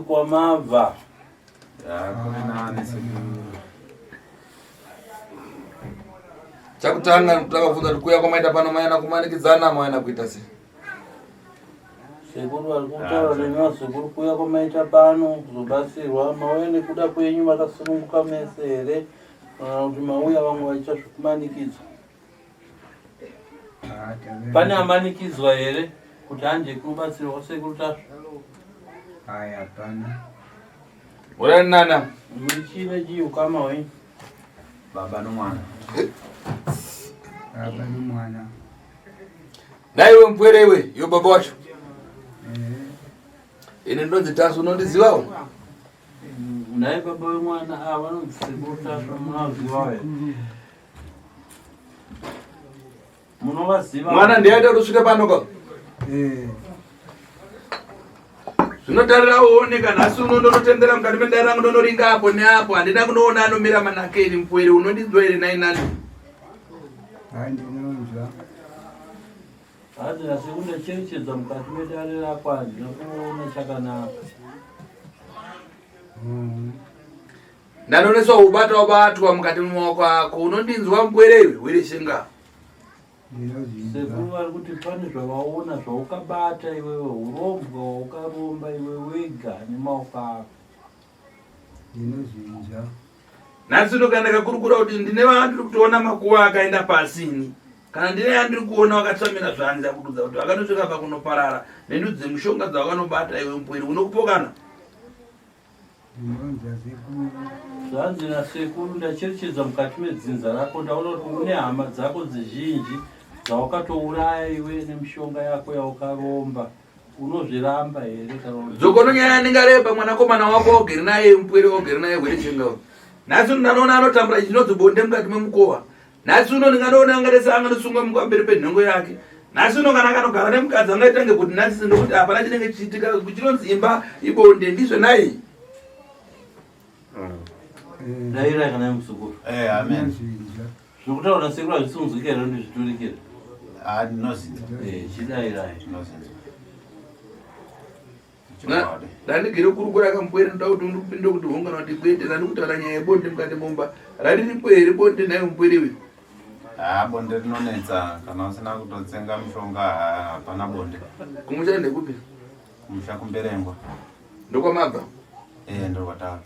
kwa mava. Chakutanga tutakafunza tukuya kwa maita pano mayana kumanikidzana mayana kuita si. Sekuru alikuta leno sekuru kuya kwa maita pano zobasirwa mawene kuda kwenyu makasunguka mesere kuti mauya vamwe vaita zvokumanikidzwa. Pane amanikidzwa here kuti anje kubatsirwa sekuru tasvo? Haya pana. Ora nana. Murichine jiu kama we. Baba no mwana. Baba no mwana. Naiwe mpwerewe yo baba wacho. Ine ndonzi tasu unondiziwawo? Naiwe baba we mwana vanonzisekuru tasvo munoziwawo. Munovaziva. Mwana ndiyaita kusvika pano kwa? Zvinotarira uoneka nhasi unondotendera mukati mendara yangu ndonoringa apo neapo handina kunoona anomira manakeni mpwere unondinzwa here nainani? Handinonzwa. Hadzi nasekundacherechedza mukati medare rako handina kuona chakanaka. Ndanoneswa ubata wabatwa mukati mumaoko ako unondinzwa mpwerewe wirishinga. Sekuru vari kuti pane zvavaona zvaukabata iwewe urombwa waukaromba iwe wega nemaoko ako. Ndinozvinzwa. Nhasi ndokanda kakurukura kuti ndine vandiri kutoona makuva akaenda pasini kana ndine yandiri kuona wakatsamira zvanzi akududza kuti vakanosvika pakunoparara nendudzi mushonga dzawakanobata iwe mpweri unokupokana. Ndinonzwa sekuru. Zvanzi nasekuru ndacherechedza mukati medzinza rako ndaona kuti une hama dzako dzizhinji dzawakatouraya iwe nemishonga yako yaukaromba. Unozviramba here kana dzokononyaya ningareba mwanakomana wako ogere naye mpwere ogere naye hwerechengawo. Nhasi ndanoona anotambura chinodzi bonde mukati memukova. Nhasi uno ndinganoona angatese anganosunga pamberi penhengo yake. Nhasi uno kana akanogara nemukadzi angaitange kuti nhasi ndokuti hapana chinenge chiitika chinonzi imba ibonde ndizvo naye. Ndaira kana musukuru. Amen. Zvokutaura sekuru hazvisunzwike here ndizviturikira. Ndinozinza. Chidairai. Ndandigere kurukura kampwere ndoda kuti undipinde kuti hongana kuti kwete ndandikutaura nyaya yebonde mukati momba. Rariripo here bonde naye mpwerewe? Bonde rinonetsa kana usina kutotsenga mishonga hapana bonde. Kumusha ndekupi? Kumusha kumberengwa. Ndokwamabva? Ndokwatava.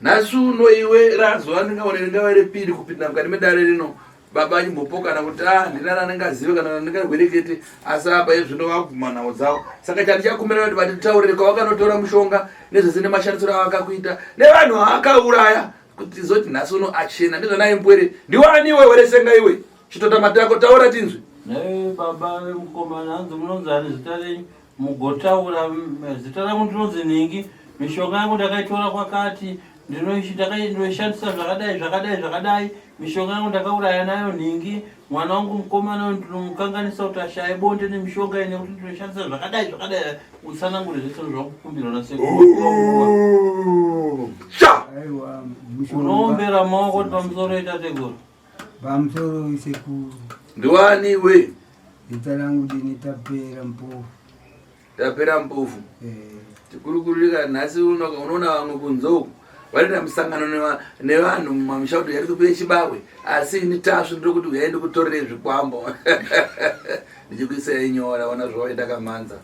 Nhasi uno iwe razuva ndingaona ringava repiri kupinda mukati medare rino baba achimbopokana kuti ndina ranengazive kana randingagwerekete asi apa izvino vaguma nhau dzavo. Saka chandichakumbira kuti vatitaurire kwavakanotora mushonga nezvese nemashandisiro avakakuita nevanhu vaakauraya kuti zoti nhasi uno achena ndizvo naye mpwere ndiwaniwe weresenga iwe chitotama tako taura tinzwi. Nei baba vemukomana hanzi munonzani zita renyu mugotaura zita rangu ndinonzi Nhingi mishonga yangu ndakaitora kwakati ndinoishandisa zvakadai mishonga yangu ndakauraya nayo Nhingi mwana wangu mukomana ndinomukanganisa kuti ashaye bonde nemishonga ine kuti ndinoishandisa zvakadai utsanangure zvese zvakukumbirwa nasekuru. Unoombera maoko kuti pamusoro itateguru Pamusoro sekuru. Ndiwaniwe? Zita rangu ndinitapera mpofu. Tapera mpofu? Tikurukurika nhasi unoona vamwe kunzouku varina musangano nevanhu mumamisha kuti yari kupiwe chibahwe asi ini tasvi ndiri kuti uyaende kutorere zvikwambo ndichikuisai nyora wana zvawaita kamanza.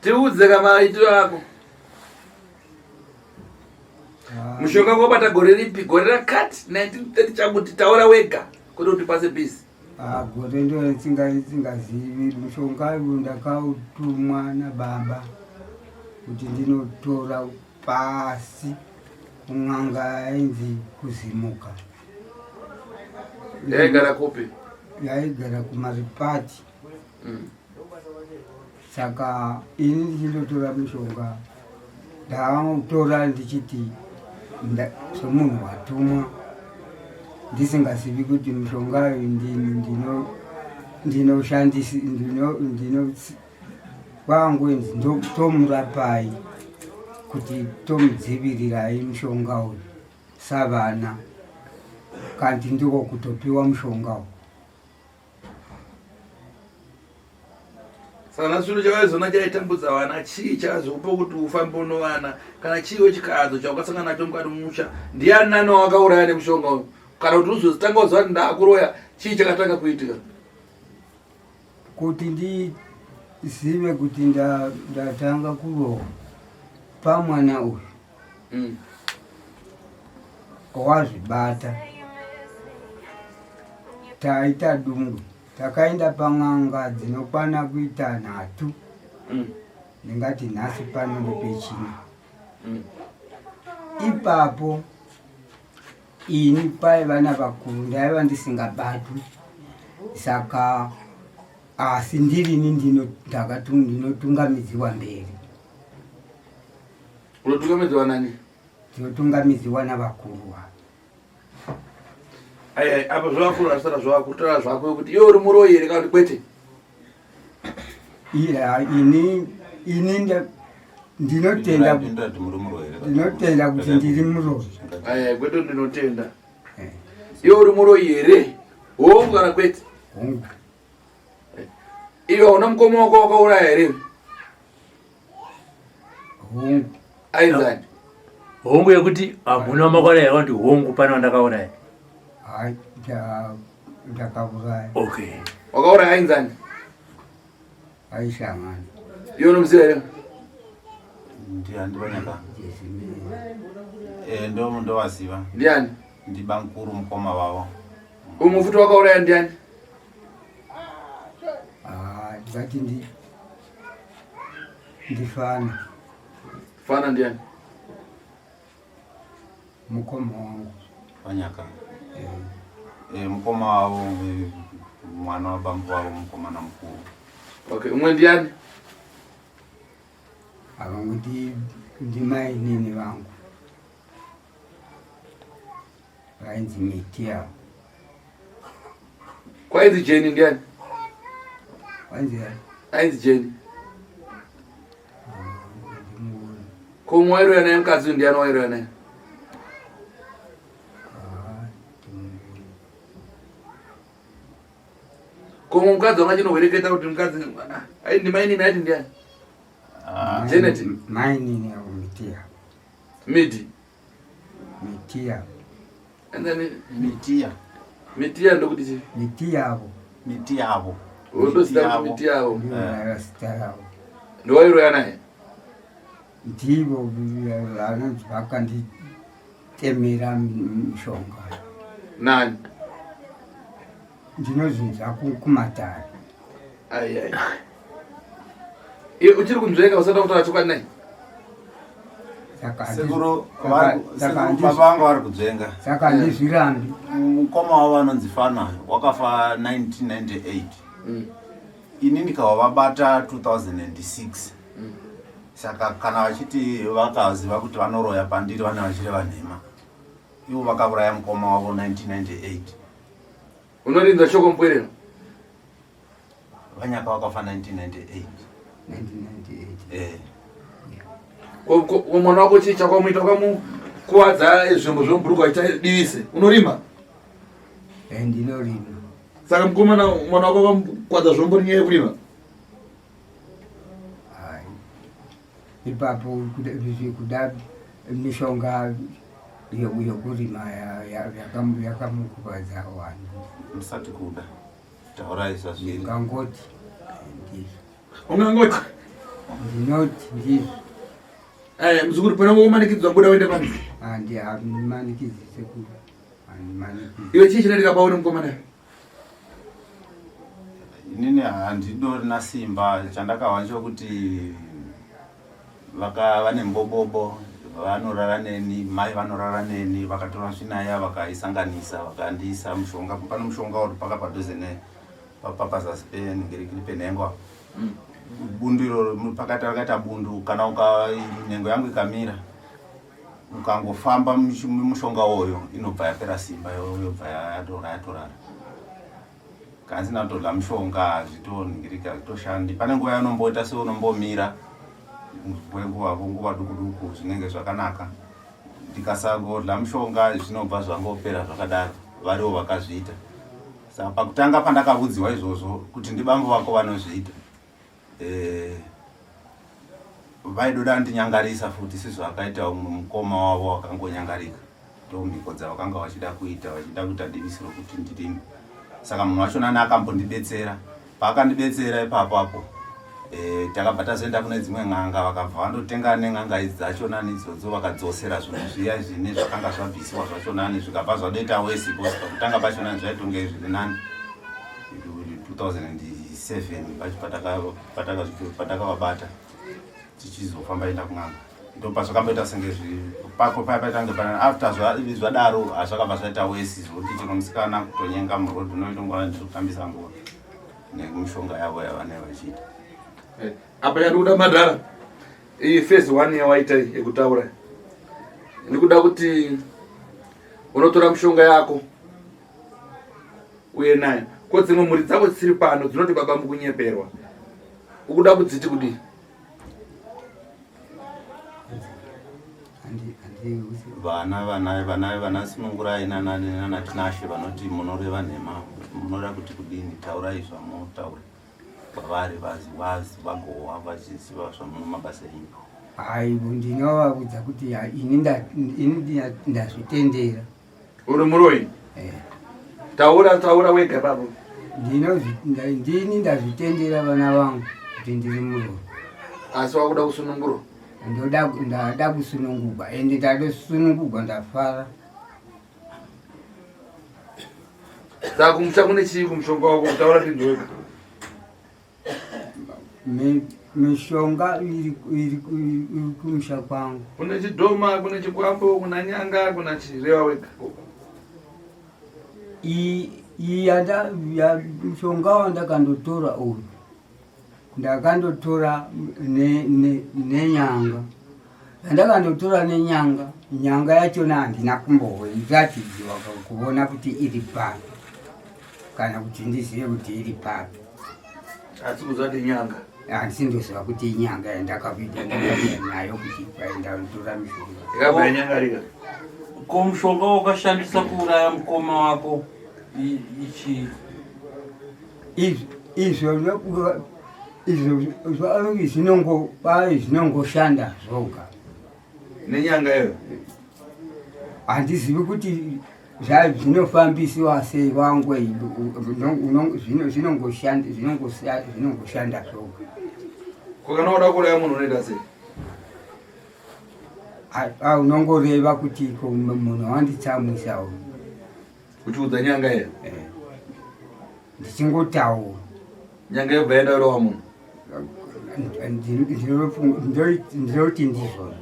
Tiudze kamaitiro ako. Mushonga wabata gore ripi? Gore rakati 1930 chakuti taura wega kuti utipase bisi. Gore ndo singazivi mushonga ndakautumwa nababa kuti ndinotora pasi kun'anga yainzi kuzimuka. Yaigara kupi? Yaigara kumaripati. Saka ini ndichindotora mushonga ndautora ndichiti somunhu watumwa ndisingazivi kuti mushonga uyu ndinoshandisa kwangwenzi tomurapai kuti tomudzivirirai mushonga uyu savana kanti ndiko kutopiwa mushonga uyu Sana chiro chakazona chaitambudza vana chii chazokupa kuti ufambe unovana kana chiwo chikadzo chaukasangana nacho mukati mumusha ndiani nani wakauraya nemushonga uyu kana kuti uzozitanga uziva kuti ndakuroya chii chakatanga kuitika kuti ndizive kuti ndatanga kurowa pamwana uyu wazvibata taita dungwe takaenda pang'anga dzinokwana kuita 3 ndingati nhasi pano ndopechina ipapo ini paiva navakuru ndaiva ndisingabatwi saka asi ndirini ndinotungamidziwa mberi. Unotungamidziwa nani? Ndinotungamidziwa navakuru. Apa zvavakuru asara zvavakutara zvako kuti iwe uri muroyi here kana kuti kwete? Ini ndinotenda kuti ndiri muroyi. Kwete ndinotenda. Iwe uri muroyi here? Hongu kana kwete? Hongu. Iwe una mukoma wako wakauraya here? Hongu. Aizani? Hongu yekuti amuna makwana yakuti hongu pano ndakauraya. Hai, ndakauraya. Okay. Wakauraya ainzani? Aishangana. Iwe unomuziva here? Ndivanyaka. Ndo waziva. Ndiani? Ndibankuru mukoma wavo. Umufuti wakauraya ndiani? Ndikati ndifana. Fana ndiani? Mukoma wangu. Vanyaka. Mukoma wavo mwana wabambo wavo mukomana mukuru. Okay, umwe ndiani? Avanguti ndimai nini vangu. Vainzi miti yavo. Kwainzi Jeni ndiani? Ainzi Jeni. Komu wairoya naye mukadzi ndiani wairoya naye? Komu mukadzi wanga chinovereketa kuti mukadzi ai ndimai nini aiti ndiani? Janet. Mai nini yavo miti yavo. Midi. Miti yavo. Andani Mitia. Mitia ndokuti chi? Miti yavo. Miti yavo. Ndo sita miti yavo. Ndiyo sita yavo. Ndo wairoya naye? Ndivo vanonzi vakanditemera mishonga. Nani? Ndinozvinza kumatare. Ai. Iwe uchiri kunzveka usada kuti wachokwadi naye? Sekuru baba vangu vari kudzenga. Saka handizvirambi. Mukoma wavo anonzi Fana wakafa 1998. Ini ndikavabata 2006. Saka kana vachiti vakaziva kuti vanoroya pandiri vane vachiri vanhema. Ivo vakauraya mukoma wavo 1998. Unorinza shoko mpwerero? Vanyaka wakafa 1998. 1998. Mwana wako chii chakwamuita wakamukuwadza zvimbo zvomubhuruka achidivise? Unorima? Ndinorima. Saka mwana wako wakamukuwadza zvombo nyaya yekurima? Ipapo kuda mishonga yokurima yakamukuvadza vanhu. Musati kuda. Tauraisa zviri. Ungangoti. Ungangoti? Ndinoti ndizvo. Muzukuru pano womanikidzwa kuda uende panzi? Handimanikidzwi sekuru. Iwe chii chinoitika pauri mukomana? Inini handidorina simba. Chandakawa nchokuti vane mbobobo vanorara neni, mai vanorara neni, vakatora zvinaya vakaisanganisa vakandiisa mushonga. Pano mushonga uri paka padhuze nepapazasi penhengirikiri penhengwa. Bundu iro pakati vakaita bundu kana nhengo yangu ikamira ukangofamba mushonga oyo inobva yapera simba yobva yatorara. Kanzi ndatola mushonga zvitonhingirika zvitoshandi. Pane nguva yanomboita seunombomira nguva duku zvinenge zvakanaka. Ndikasangodla mushonga zvinobva zvangopera zvakadaro. Varivo vakazviita. Saka pakutanga pandakabudziwa izvozvo kuti ndibambo vako vanozviita. vaidoda ndinyangarisa futi sizvo akaita mukoma wavo wakangonyangarika ndomhiko dzavakanga vachida kuita divisiro kuti ndidini. Saka munhu wachona akambondibetsera. Paakandibetsera ipapo takabva tazoenda kune dzimwe n'anga vakabva vandotenga nen'anga idzi dzachona idzodzo vakadzosera zvinhu zviya zvine zvakanga zvabvisiwa zvachona zvikabva zvadoita wesi because pakutanga pachona zvaitonge zviri nani 2007 patakavabata tichizofamba enda kun'anga ndopa zvakamboita senge pako paitange after zvadaro hazvakabva zvaita wesi zvokuti chikomusikana kutonyenga murodhi unoitongwa ndikutambisa nguva nemishonga yavo yavanenge vachiita. Apa yaruda madhara iyi phase 1 yawaita yekutaura ndikuda kuti unotora mishonga yako uye nayo ko dzimwe mhuri dzako dzisiri pano dzinoti baba mukunyeperwa ukuda kudziti kudi vana Sunungurai nana Tinashe vanoti munoreva nhema munoda kuti kudini taurai zvamunotaura kwavari vazi vagowa vachiziva zvamunomabasa enyu. Hai ndinovaudza kuti ini ndazvitendera. Uri muroi? Taura wega baba. Ndini ndazvitendera vana vangu kuti ndiri muroi. Asi wakuda kusunungurwa? Ndada kusunungurwa ende ndadosunungurwa ndafara. Saka kumuchakune chii kumushonga wako utaura kuti ndweka? Mishonga iri kumusha kwangu. Kuna chidhoma, kuna chikwambo, kuna nyanga, kuna chireva wega. Mishonga wandakandotora uyu. Ndakandotora nenyanga. Ndakandotora nenyanga. Nyanga yachona handina kumboiratidziwa kuona kuti iri papi. Kana kuti ndizive kuti iri papi. Asi kuzati nyanga? Sindoziva kuti inyanga yandakapinda nayo kuti ndatora mishonga. Ikabva nyanga rika? Ko mushonga wakashandisa kuuraya mukoma wako ichi izvo zvinongoshanda zvoga. Nenyanga iyo? Handizivi kuti zvinofambisiwa sei vangu zvinongoshanda zvoga. Kana uda kuuraya munhu unoita sei? Unongoreva kuti munhu wanditsamwisa uyu. Uchiudza nyanga iyo? Ndichingotaura. Nyanga yobva yandaurawa munhu? Ndinoti ndizvo.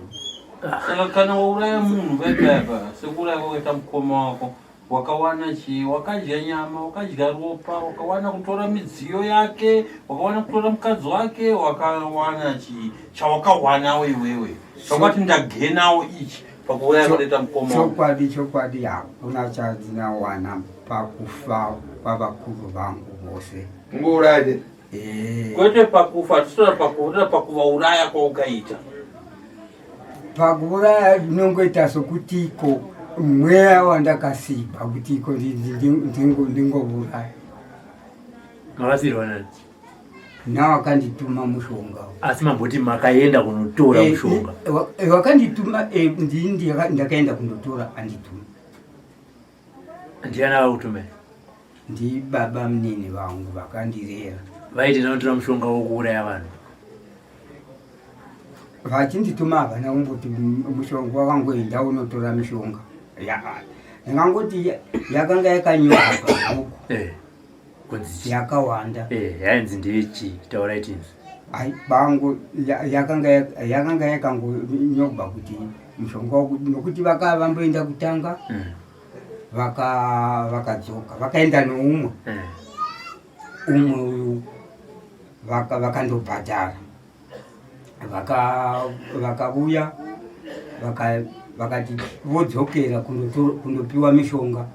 Saka kana wauraya munhu vega sekuuraya kwakaita mukoma wako wakawana chii? Wakadya nyama, wakadya ropa, wakawana kutora midziyo yake, wakawana kutora mukadzi wake, wakawana chii chawakawana iwewe zvakati ndagenawo ichi pakuuraya kwakaita mukoma wako? Chokwadi hakuna chadzinawana pakufa kwavakuru vangu vose. Ungouraya? Kwete pakufa, tisora pakuvauraya kwaukaita. Pakuuraya ndinongoita sokutiko mweya wandakasipa kutiko ndingouraya. Makasirwa nani? Nawakandituma mushonga. Asi mamboti makaenda kunotora mushonga? Wakandituma ndindi ndakaenda kunotora andituma. Ndiana vakutume? Ndi baba mnini vangu vakandirera. Vaiti ndinotora mushonga wokuuraya vanhu? Vachindituma havana kumboti mushonga wakangoenda unotora mishonga. Ndingangoti yakanga yakanyorwa pabhuku. Yakawanda. Yainzi ndechi taurai tinzi? Ai bangu yakanga yakangonyorwa kuti mushonga nokuti vakavamboenda kutanga vakadzoka vakaenda noumwe uyu vakandobhadhara vakauya vakati vodzokera kundopiwa mishonga.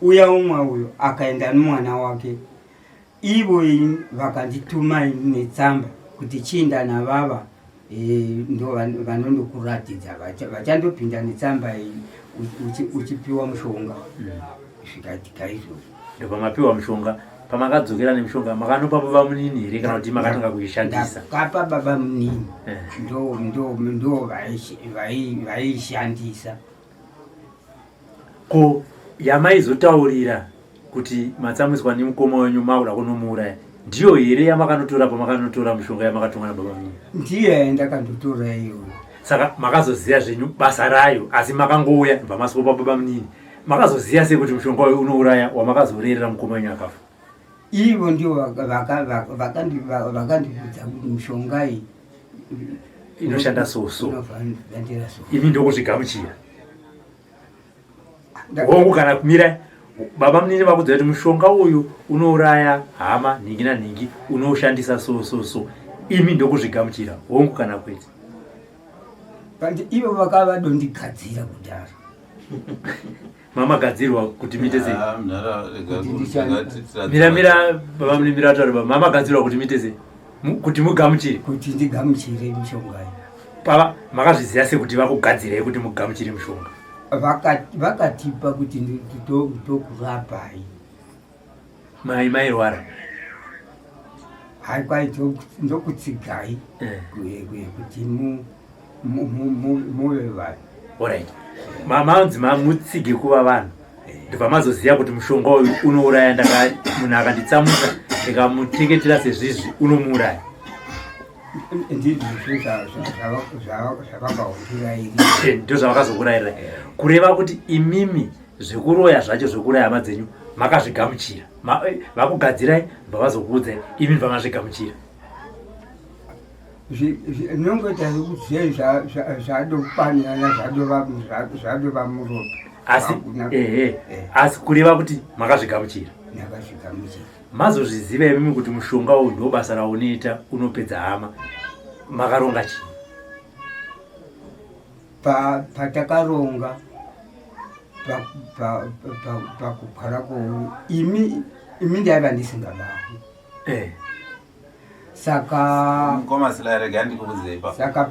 Uya umwe uyu akaenda nomwana wake. Ivo vakandituma netsamba kuti chienda navava ndo vanondokuratidza vachandopinda netsamba uchipiwa mushonga. Zvikaitika izvozvo. Ndopamapiwa mushonga pamakadzokera nemushonga makanopa baba munini here kana kuti makatanga kuishandisa? Kapa baba munini ndo vaishandisa. Ko yamaizotaurira kuti matsamwiswa nemukoma wenyu maura kunomuuraya ndiyo here yamakanotora pamakanotora mushonga yamakatumwa nababa munini? Ndiye ndakandotora iyoyo. Saka makazoziya zvenyu basa rayo asi makangouya pamasoko pababa munini makazoziya sei kuti mushonga uyu unouraya wamakazorerera mukoma wenyu akafa? Ivo ndio vakandibvunza kuti mushonga iyi inoshanda soso, imi ndokuzvigamuchira hongu kana kumira baba munini vakudza kuti mushonga uyu unouraya hama nhingi nanhingi unoshandisa so imi ndokuzvigamuchira hongu kana kwete? Kandi ivo vakavadondigadzira kudhara. Mamagadzirwa kuti mite sei? Mira baba munini mirataura mamagadzirwa kuti mite sei? Kuti mugamuchire? Kuti ndigamuchire mushonga. Baba makazviziya sei kuti vakugadzirei kuti mugamuchire mushonga? Vakatipa kuti ndokurapai. Mai mairwara? Hai kwaito ndokutsigai kuti muve vanhu. Alright. Mamanzi mamutsige kuva vanhu. Ndibva mazoziya kuti mushonga uyu unouraya munhu akanditsamuka ndikamuteketera sezvizvi unomuuraya. Ndizvo zvavakaurayira. Ndizvo zvavakazokurayira. Kureva kuti imimi zvekuroya zvacho zvekuraya hama dzenyu makazvigamuchira. Vakugadzirai mbavazokuudzai imi ndvamazvigamuchira. Nongoita zvekuti zvadopanirana zvadova muropa. Asi kureva kuti makazvigamuchira. Ndakazvigamuchira. Mazozviziva imimi kuti mushonga uyu ndo basa raunoita unopedza hama. Makaronga chii? Patakaronga pakugara kwouyu imi ndaiva ndisingabahu. Saka mukoma Sly rega ndikuudzei ipapo. Saka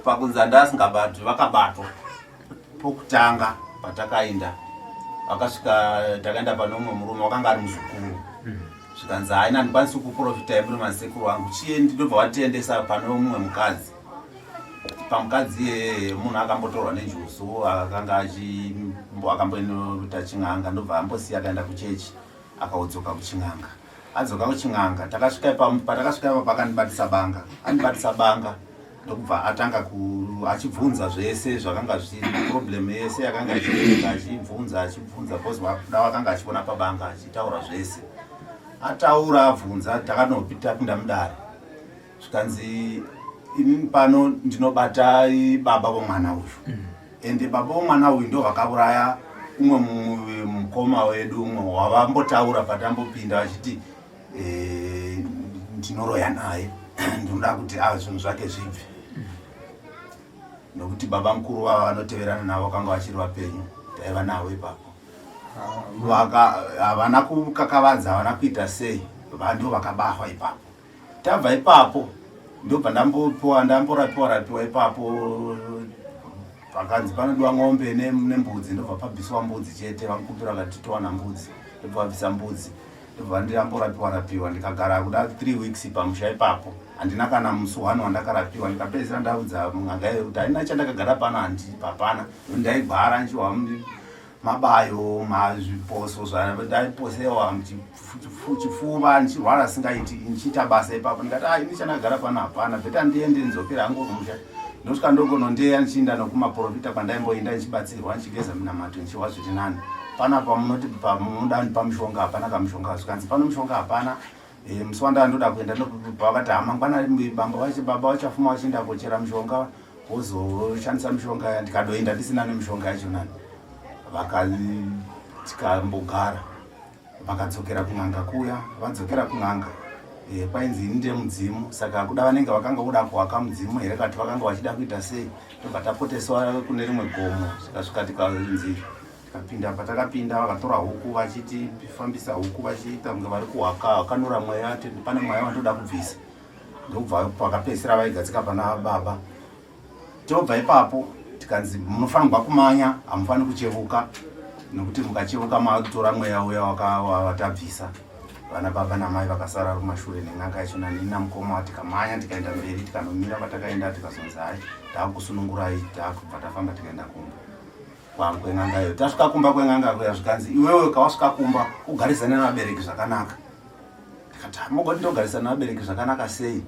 pakunzi ndasingabatwi vakabatwa pokutanga patakaenda vakasvika takaenda pane umwe murume wakanga ari muzvikuru zvikanzi haina handikwanisi kuprofita eburi masekuru wangu chiende ndobva vatiendesa pane umwe mukadzi. Pamukadzi iyeye munhu akambotorwa nejusu akamboita chin'anga ndobva ambosiya akaenda kuchechi akaudzoka kuchin'anga. Adzoka kuchin'anga patakasvika ipa pakandibatisa banga. Andibatisa banga ndokubva atanga achibvunza zvese zvakanga zviri problem yese yakanga achibvunza bhozi da wakanga achiona pabanga achitaura zvese. Ataura abvunza takanopinda mudare. Zvikanzi inini pano ndinobata baba vomwana uyu. Ende baba vomwana uyu ndo vakauraya umwe mukoma wedu umwe wavambotaura patambopinda vachiti ndinoroya naye ndinoda kuti zvinhu zvake zvibve. Nokuti baba mukuru wavo vanoteverana navo vakanga vachiri vapenyu taiva navo ipapo. Havana kukakavadza, havana kuita sei, vandu vakabafa ipapo. Tabva ipapo ndobva ndamborapiwa ipapo. Pakanzi panodiwa ng'ombe nembudzi ndobva pabviswa mbudzi chete. Vakumbira vakati towana mbudzi ndobva vabvisa mbudzi ndobva ndamborapiwa ndikagara kuda 3 weeks pamusha ipapo. Handina kana musi wani wandakarapiwa. Ndikapedzisira ndaudza munganga iye kuti handina chandakagara pano handipapana. Ndaigara nchiwa mabayo mazviposo zvandaiposewa chifuva nchirwara singaiti nchiita basa ipapo. Ndikati ini chandakagara pano hapana bheta ndiende ndzokera hangu kumusha. Ndosvika ndogonondeya nchiinda nokumaprofita kwandaimboenda nchibatsirwa nchigeza minamato nchiwa zviri nani. Panapa munoti munoda pamushonga hapana kamushonga. Zvikanzi pano mushonga hapana. Musi wandandoda kuenda ndobva vakati mangwana baba vachafuma vachienda kochera mushonga vozoshandisa mushonga. Ndikadoenda ndisina nemushonga yacho nani. Tikambogara vakadzokera kun'anga kuya. Vadzokera kun'anga kwainzi inde mudzimu. Saka kuda vanenge vakanga kuda kuwaka mudzimu here kati vakanga vachida kuita sei. Tobva tapoteswa kune rimwe gomo. Tikasvika tikanzi tikapinda. Patakapinda vakatora huku vachifambisa huku vachiita kunge vari kuwaka vakanura mweya. Pane mweya vandoda kubvisa. Ndobva pakapedzisira vaigadzika pana baba. Tobva ipapo tikanzi munofanirwa kumanya hamufaniri kuchevuka nokuti mukachevuka matora mweya uya watabvisa. vana baba namai vakasara kumashure nen'anga yachona nina mukoma tikamanya tikaenda mberi tikanomira patakaenda tikazonzi hai taakusunungurai taakubva tafamba tikaenda kumba kwen'angayo tasvika kumba kwen'anga kuya zvikanzi iwewe kawasvika kumba ugarisane navabereki zvakanaka tikati mogoti ndogarisana navabereki zvakanaka sei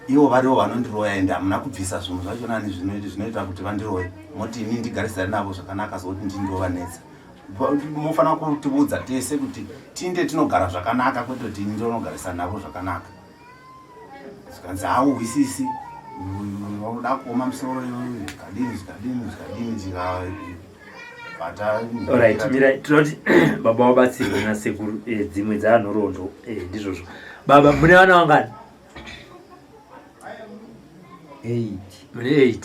ivo varivo vanondiroya ende hamuna kubvisa zvinhu zvachona zvinoita kuti vandiroye moti ini ndigarisane navo zvakanaka zokuti ndindovanetsa mufanira kutiudza tese kuti tinde tinogara zvakanaka kwete kuti ini ndinogarisana navo zvakanaka zvikanzi hauwisisi unoda kuoma musoro zvikadini Alright, mira, tinoti baba wabatsirwa nasekuru dzimwe dzaanhorondo ndizvozvo. Baba mune vana vangani? 8. Mune 8.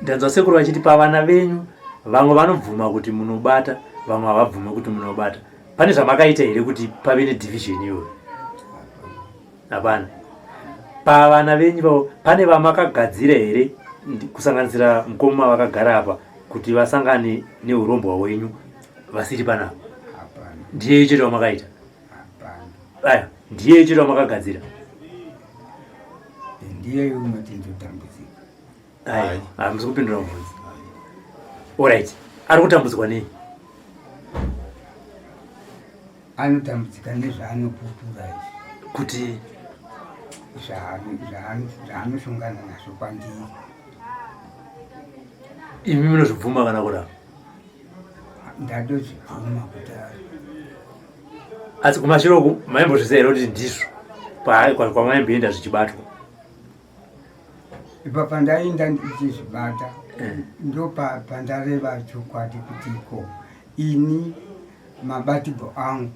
Ndanzwa sekuru vachiti pavana venyu vamwe vanobvuma kuti munobata, vamwe havabvumi kuti munobata. Pane zvamakaita here kuti pave nedivision iyoyo? Hapana. Pavana venyu pane vamakagadzira here kusanganisira mukoma vakagara apa kuti vasangane neurombwa wenyu vasiri panapa? Ndiye icho makaita? Aya, ndiye icho makagadzira? Ndiye unoti ndotambudzika. Aya, hamusi kupindura mubvunzo. Alright, ari kutambudzwa nei? Anotambudzika nezvaanopupura izvi. Kuti zvaanosongana nazvo kwandiri. imi munozvibvuma kana kudaro? Ndatozvibvuma kudaro. Asi kumashure uku maimbozviziva here kuti ndizvo kwamaimboenda zvichibatwa? Ipa pandaenda ndichizvibata ndo pandareva chokwadi kutiko ini mabatirwo angu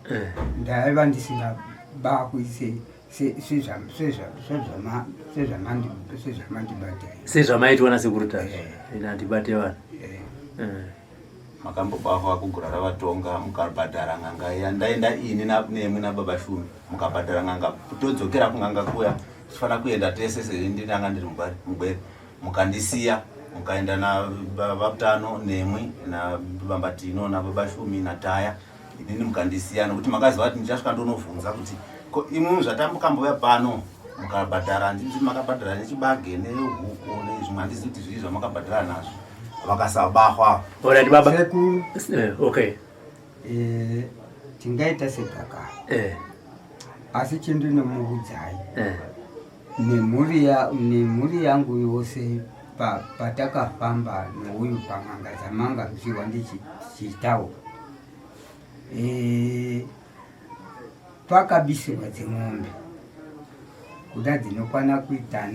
ndaiva ndisingabakuise sezvamaitwa nasekurutazi ina ndibate vanhu. Makambobafa kugura ravatonga mukabhadhara ng'anga iya ndaenda ini nemwe nababa Shumi mukabhadhara ng'anga todzokera kung'anga kuya tifanira kuenda tese sendinanga ndiri mugwere mukandisiya mukaenda navabutano nemwe nabambatino nababa Shumi nataya inini mukandisiya nokuti makaziva kuti ndichasvika ndonobvunza kuti imwe zvatambukamboya pano mukabhadhara nditi makabhadhara nechibage nehuku nezvimwe handisi kuti zviri zvamakabhadhara nazvo vakasabahwa. Alright baba. Okay. Tingaita segaka. Asi chendinomuudzai. Nemhuri yangu yose patakafamba nouyu pang'anga dzamanga ruchiwa ndichitaura. Pakabisirwa dzemombe kuda dzinokwana kuita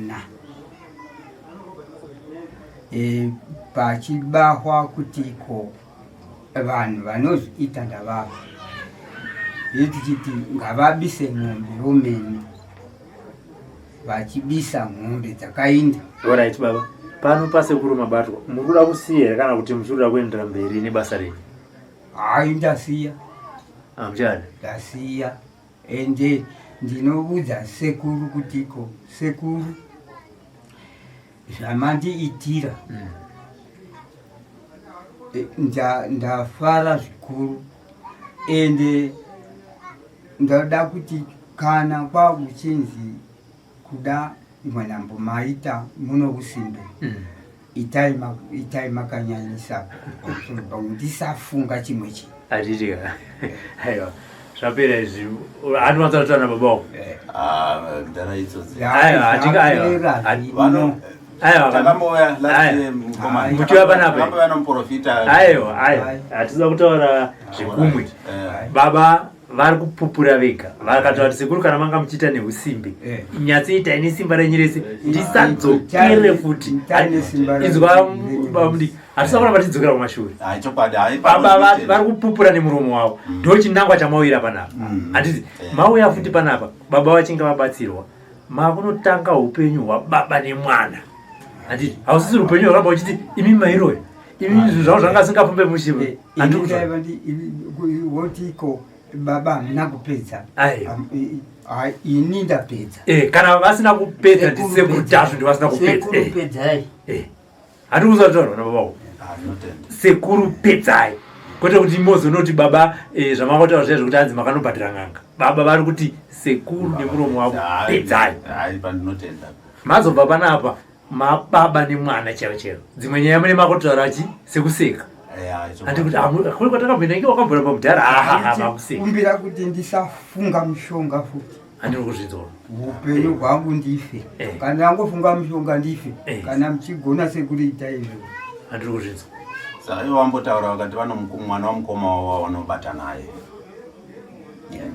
4. Pachibahwa kutiko vanhu vanozviita ndavavo tichiti ngavabise mombe romene vachibisa mombe dzakainda. Alright baba, pano pasekuru mabatwa murikuda kusiya here kana kuti muchirikuda kuendera mberi nebasa renyu? Hai, ndasiya. Hamuchada? Ndasiya ende ndinoudza sekuru kutiko sekuru zvamandiitira ndafara zvikuru ende ndoda kuti kana kwakuchinzi kuda imwe nambo maita muno kusimbe itai makanyanyisa ndisafunga chimwe chinhu atitika. Aiwa zvapera izvi hatimatsatana babao. Ndara idzodzi muchiva panapa aiwa hatisa kutaura zvekumwe. Baba vari kupupura vega vakataura kuti sekuru kana manga muchiita neusimbe nyatsi itai nesimba renyu rese ndisadzokere futi. Inzwa bamudi hatisa kuramba tidzokera kumashure. Baba vari kupupura nemuromo wavo ndo chinangwa chamawira panapa. Handiti mauya futi panapa baba vachinge vabatsirwa makunotanga upenyu hwababa nemwana. Handiti hausisi upenyu hwaramba uchiti imi mairoya imi zvavo zvanga singapombe mushive wotiko baba hamuna kupedza ini ndapedza. Kana vasina kupedza ndisekutazvo ndivasina kupedza. Hati kuzataura nababao sekuru pedzai kwete kuti mozonoti baba zvamakautaura zviya zvekuti hanzi makanobhadhira ng'anga. baba vari kuti sekuru nemuromo wavo pedzai. Hai pandinotenda. Mazobva panapa mababa nemwana chero chero. Dzimwe nyaya mune makotaura achi sekuseka. Andi kuti kuri kwatakambenda nge wakambora pamudhara makuseka. Kumbira kuti ndisafunga mushonga futi. Andiri kuzvidzora. Upenyu hwangu ndife. Kana ndangofunga mushonga ndife. Kana mchigona sekuita izvo. Andiri kuzvidzora. Saka ivo vambotaura vakati mwana wamukoma wavo vanobata naye.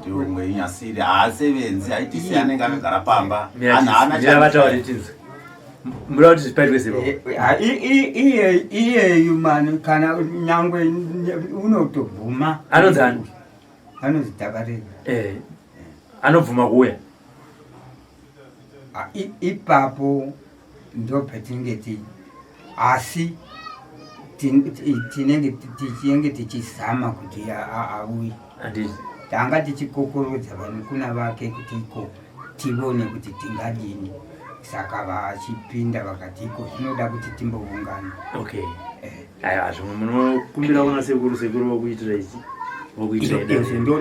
Ndio umwe inyasiri haasevenzi haitisi anenge akagara pamba. Mira vatauri tinzi. Mura kuti zvipaitwe sepo. Iye mani kana nyangwe unotobvuma. Anonzani? Anozitakarira. Anobvuma kuuya. Ipapo ndo patinenge asi tinenge tichizama kuti auye. Anditi. Tanga tichikokorodza vanokuna vake kuti tivone kuti tingadini. Saka vachipinda vakati zvinoda kuti timboungana. Okay. Aiwa zvimwe munokumbira kuna sekuru vokuitira ichi. Vokuitira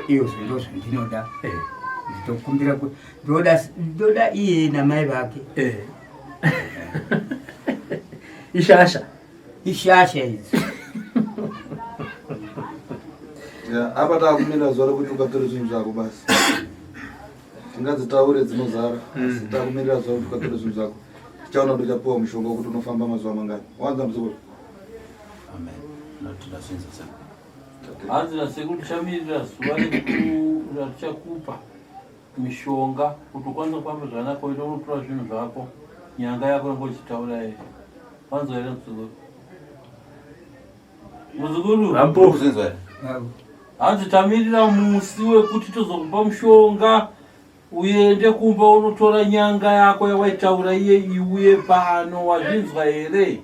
iyo ndo zvandinoda. Nditokumbira kuti ndoda iye namai vake. Ishasha idzi. Apa takumira zuva rekuti ukatora zvinhu zvako basi. Tingadzitaure dzinozara. Takumirira zuva rekuti ukatora zvinhu zvako. Tichaona kuti uchapiwa mushonga wekuti unofamba mazuva mangani. Wanza muzukuru. Amen. Notida shinzo sana. Hanzi nasekuti chamirira zuva ratichakupa mishonga kuti ukwanisa kufamba zvakanaka uite unotora zvinhu zvako nyanga yako yangochitaura here. Wanzwa here muzukuru? Muzukuru? Vambokuzinzwa here? Hanzi tamirira musi wekuti tozokupa mushonga uende kumba unotora nyanga yako yawaitaura iye iuye pano. Wazvinzwa here?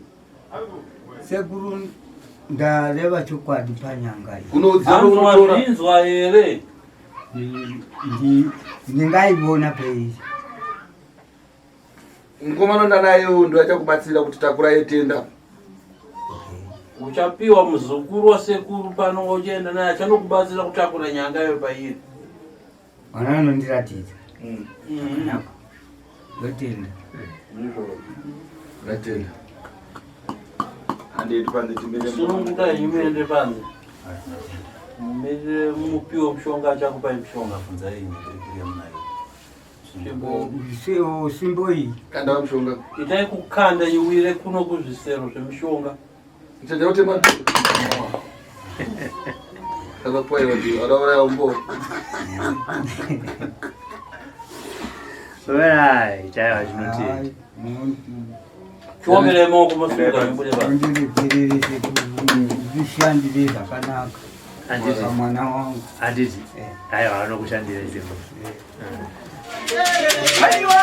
Sekuru ndareva chokwadi panyanga iyi. Wazvinzwa here? Ndingaivona peizvi. Mukomana ndanayo ndo achakubatsira kuti takura yetenda. Uchapiwa muzukuru wasekuru pano uchienda naye achanokubatsira kutakura nyanga yo pairi. Mwana anondiratidza. Ndotenda. Ndatenda. Anditi panze timire. Sununguka imende panze. Mumire mupiwa mushonga achakupa mushonga funza yini ndirikiria munayo. Simbo iyi. Kanda mushonga. Itai kukanda iwire kuno kuzvisero zvemushonga. Nchanja utema. Kaba kwa hiyo ndio anaona umbo. Right, aiwa zvinoti. Chomere moko musunga mbude ba. Zvishandire zvakanaka. Anditi. Mwana wangu. Anditi. Aiwa anokushandira izvo. Aiwa!